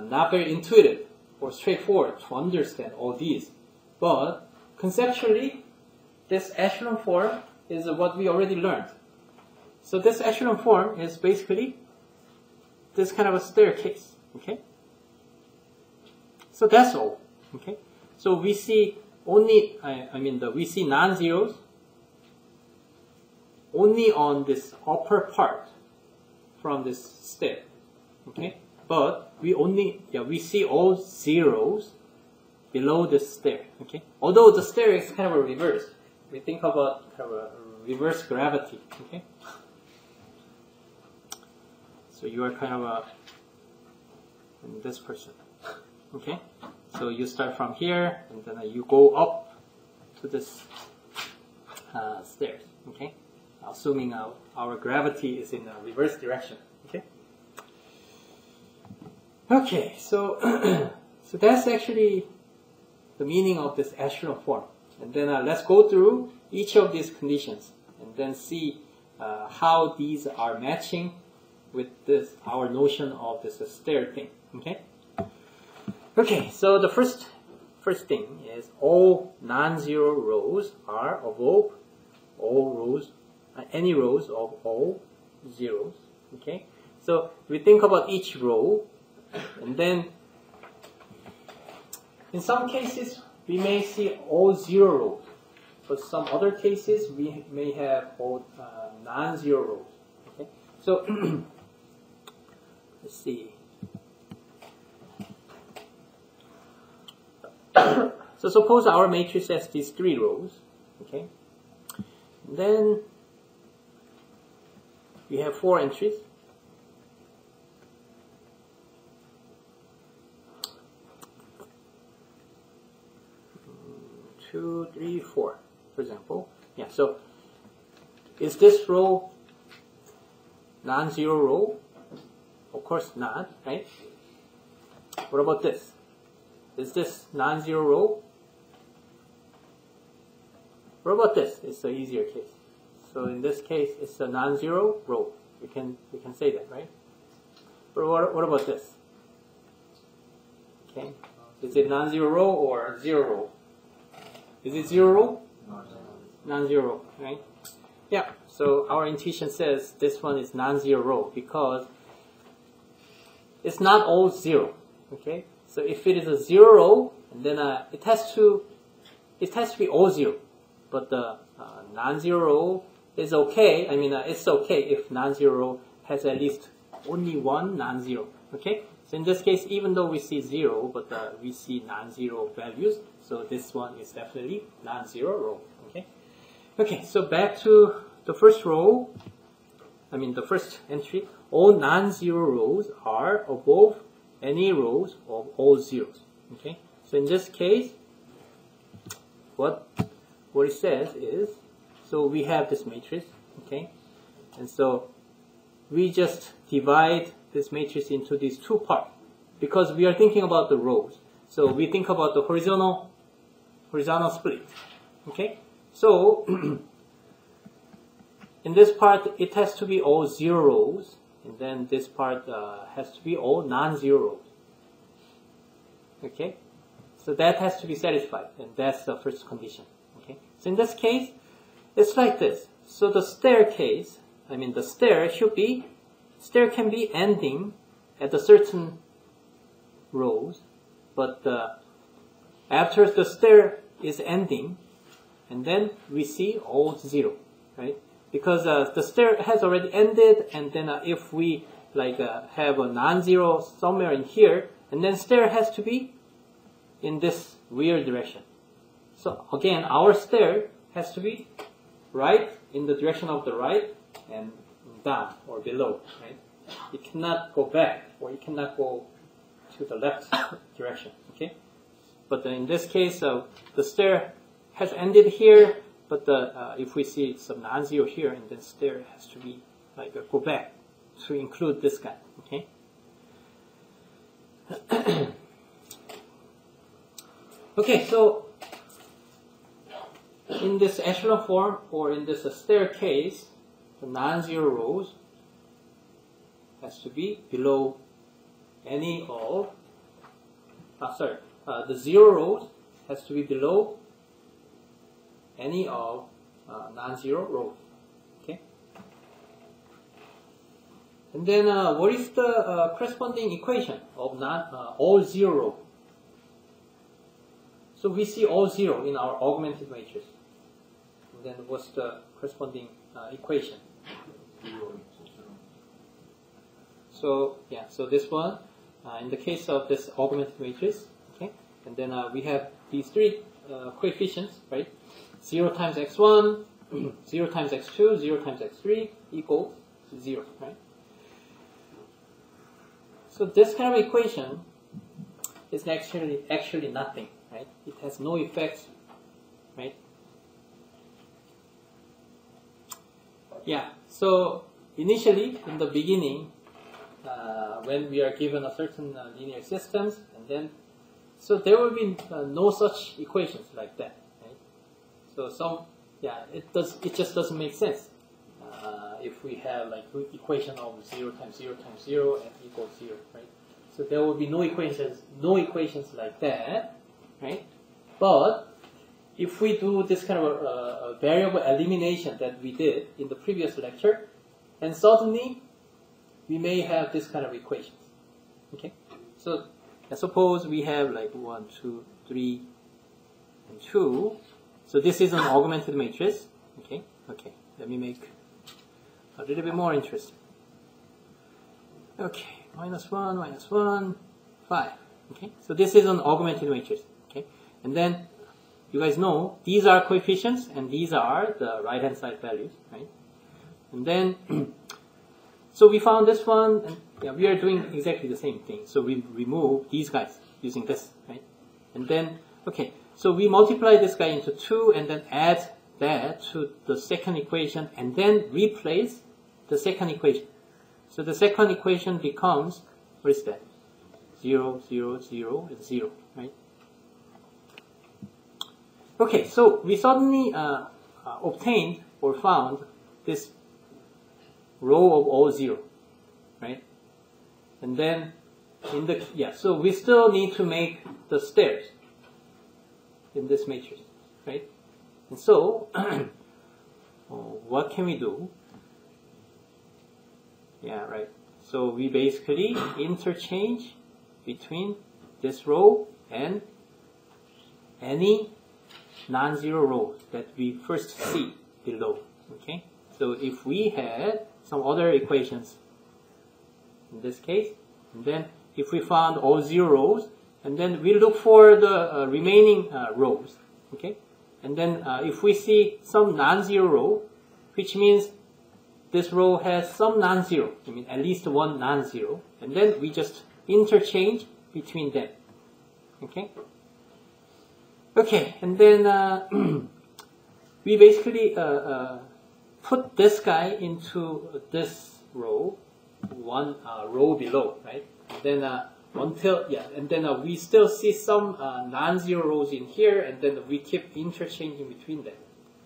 not very intuitive or straightforward to understand all these. But conceptually, this echelon form is what we already learned. So this echelon form is basically this kind of a staircase. Okay. So that's all. Okay. So we see only, we see non-zeros only on this upper part from this stair. Okay. But we see all zeros below the stair. Okay. Although the stair is kind of a reverse. We think about kind of a reverse gravity. Okay. So you are kind of this person. Okay. So you start from here and then you go up to this stairs. Okay. Assuming our gravity is in a reverse direction. Okay. Okay. So so that's actually the meaning of this echelon form. And then let's go through each of these conditions and then see how these are matching with this our notion of this stair thing. Okay. Okay. So the first thing is all non-zero rows are above all rows, any rows of all zeros. Okay. So we think about each row, and then in some cases we may see all zero rows. For some other cases we may have all non-zero rows. Okay. So let's see. So suppose our matrix has these 3 rows. Okay. And then we have 4 entries. 2, 3, 4, for example. Yeah, so is this row non-zero row? Of course not, right? What about this? Is this non-zero row? What about this? It's an easier case. So in this case, it's a non-zero row. We can say that, right? But what about this? Okay, is it non-zero row or zero row? Is it zero row? Non-zero, right? Yeah. So our intuition says this one is non-zero row because it's not all zero. Okay. So if it is a zero row, then it has to be all zero. But the non-zero row is okay. I mean, it's okay if non-zero row has at least only one non-zero. Okay. So in this case, even though we see 0, but we see non-zero values, so this one is definitely non-zero row. Okay. Okay. So back to the first row. The first entry. All non-zero rows are above any rows of all zeros. Okay. So in this case, what it says is, so we have this matrix. Okay. And so we just divide this matrix into these 2 parts because we are thinking about the rows. So we think about the horizontal split. Okay. So in this part, it has to be all 0 rows, and then this part has to be all non-zero rows. Okay. So that has to be satisfied, and that's the first condition. Okay. So in this case, it's like this. So the staircase, the stair can be ending at a certain rows, but after the stair is ending, and then we see all 0, right? Because the stair has already ended, and then if we have a non-zero somewhere in here, and then stair has to be in this weird direction. So again, our stair has to be right in the direction of the right and down or below, right? It cannot go back, or it cannot go to the left direction, okay? But in this case, the stair has ended here, but if we see some non-zero here, and then stair has to be go back to include this guy, okay? Okay, so in this echelon form or in this staircase, the non-zero rows has to be below any of, the 0 rows has to be below any of non-zero rows. Okay. And then what is the corresponding equation of all zero rows? So we see all zero in our augmented matrix. And then what's the corresponding equation? So yeah, so this one, in the case of this augmented matrix, okay, and then we have these three coefficients, right? 0 times x1, 0 times x2, 0 times x3 equals 0, right? So this kind of equation is actually nothing, right? It has no effects, right? Yeah, so initially, in the beginning, when we are given a certain linear systems, and then, so there will be no such equations like that, right? So it just doesn't make sense if we have like equation of 0 times 0 times 0 and equals 0, right? So there will be no equations like that, right? But if we do this kind of a variable elimination that we did in the previous lecture, and suddenly we may have this kind of equations. Okay, so suppose we have like 1, 2, 3, and 2. So this is an augmented matrix. Okay, let me make a little bit more interesting. Okay, -1, 5. Okay, so this is an augmented matrix. Okay, and then you guys know these are coefficients and these are the right hand side values, right? And then so we found this one, and yeah, we are doing exactly the same thing. So we remove these guys using this, right? And then, okay, so we multiply this guy into 2 and then add that to the second equation and then replace the second equation. So the second equation becomes, what is that? 0, 0, 0, and 0, right? Okay, so we suddenly obtained or found this row of all 0, right? And then so we still need to make the stairs in this matrix, right? And so what can we do? Yeah, right. So we basically interchange between this row and any non-zero rows that we first see below. Okay, so if we had some other equations in this case, and then if we found all 0 rows, and then we look for the remaining rows, okay, and then if we see some non-zero row, which means this row has some non-zero, I mean at least one non-zero, and then we just interchange between them, okay. Okay, and then we basically put this guy into this row, one row below, right? And then we still see some non-zero rows in here, and then we keep interchanging between them.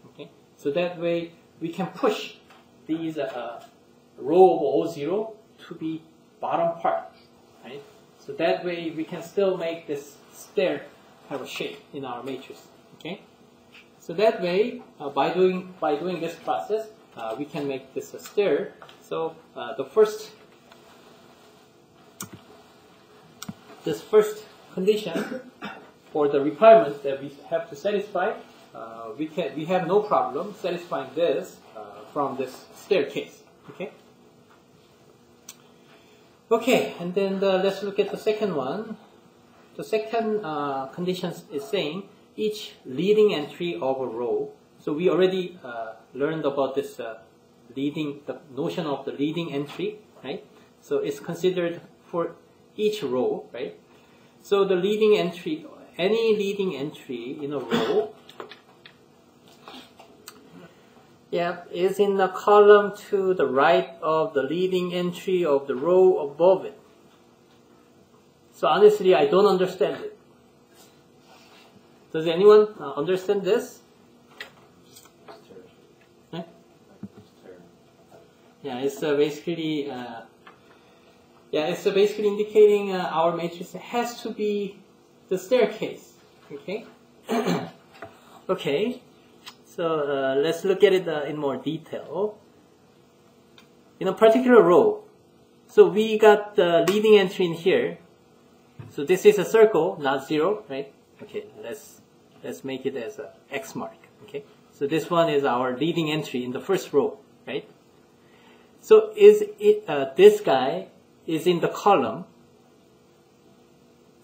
Okay, so that way we can push these row of all 0 to be bottom part, right? So that way we can still make this stair have a shape in our matrix. Okay, so that way by doing this process we can make this a stair. So this first condition for the requirements that we have to satisfy, we have no problem satisfying this from this staircase. Okay. Okay, and then let's look at the second one. The second condition is saying each leading entry of a row. So we already learned about this the notion of the leading entry, right? So it's considered for each row, right? So the leading entry, any leading entry in a row, is in the column to the right of the leading entry of the row above it. So honestly, I don't understand it. Does anyone understand this? Yeah, it's basically indicating our matrix has to be the staircase. Okay. Okay. So let's look at it in more detail. In a particular row, so we got the leading entry in here. So this is a circle, not 0, right? Okay, let's make it as a X mark. Okay, so this one is our leading entry in the first row, right? So is it this guy is in the column.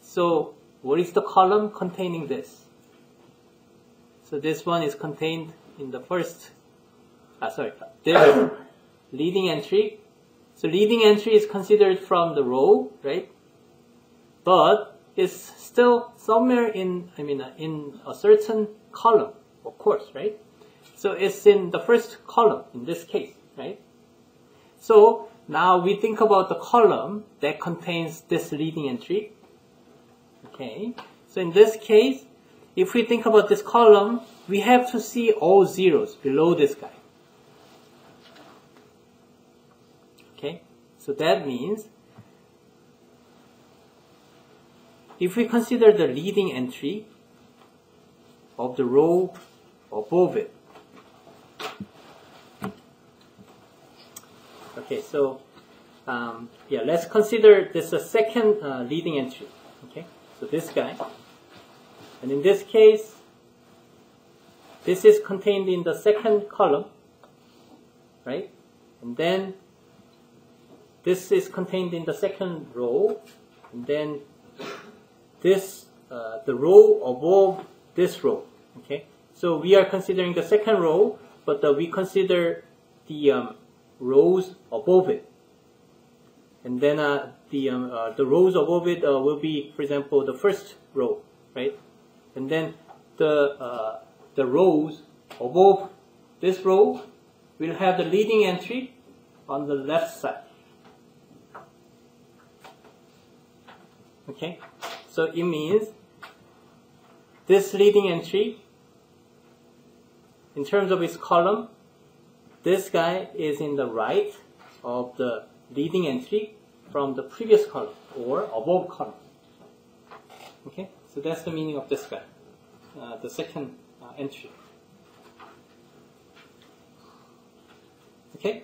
So what is the column containing this? So this one is contained in the first. This leading entry. So leading entry is considered from the row, right? But it's still somewhere in a certain column, of course, right? So it's in the first column in this case, right? So now we think about the column that contains this leading entry. Okay, so in this case, if we think about this column, we have to see all zeros below this guy. Okay, so that means if we consider the leading entry of the row above it. Okay, so let's consider this a second leading entry. Okay, so this guy, and in this case, this is contained in the second column, right? And then this is contained in the second row, and then this the row above this row. Okay, so we are considering the second row, but we consider the rows above it, and then the rows above it will be, for example, the first row, right? And then the rows above this row will have the leading entry on the left side. Okay, so it means this leading entry, in terms of its column, this guy is in the right of the leading entry from the previous column or above column. Okay, so that's the meaning of this guy, the second entry. Okay.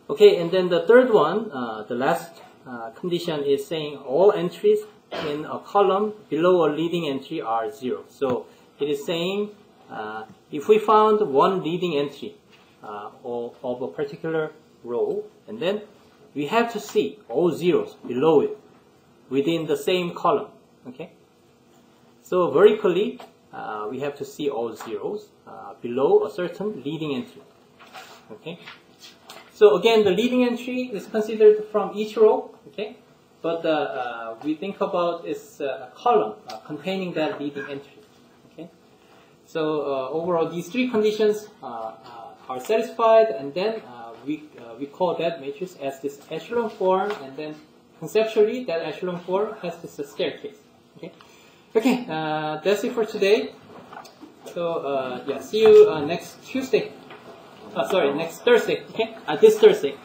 Okay, and then the third one, the last condition is saying all entries in a column below a leading entry are 0. So it is saying if we found one leading entry of a particular row, and then we have to see all zeros below it within the same column. Okay, so vertically we have to see all zeros below a certain leading entry. Okay, so again, the leading entry is considered from each row. Okay, but we think about its column containing that leading entry. Okay, so overall, these three conditions are satisfied, and then we call that matrix as this echelon form, and then conceptually that echelon form has this staircase. Okay, that's it for today. So see you next Tuesday. Next Thursday. Okay, this Thursday.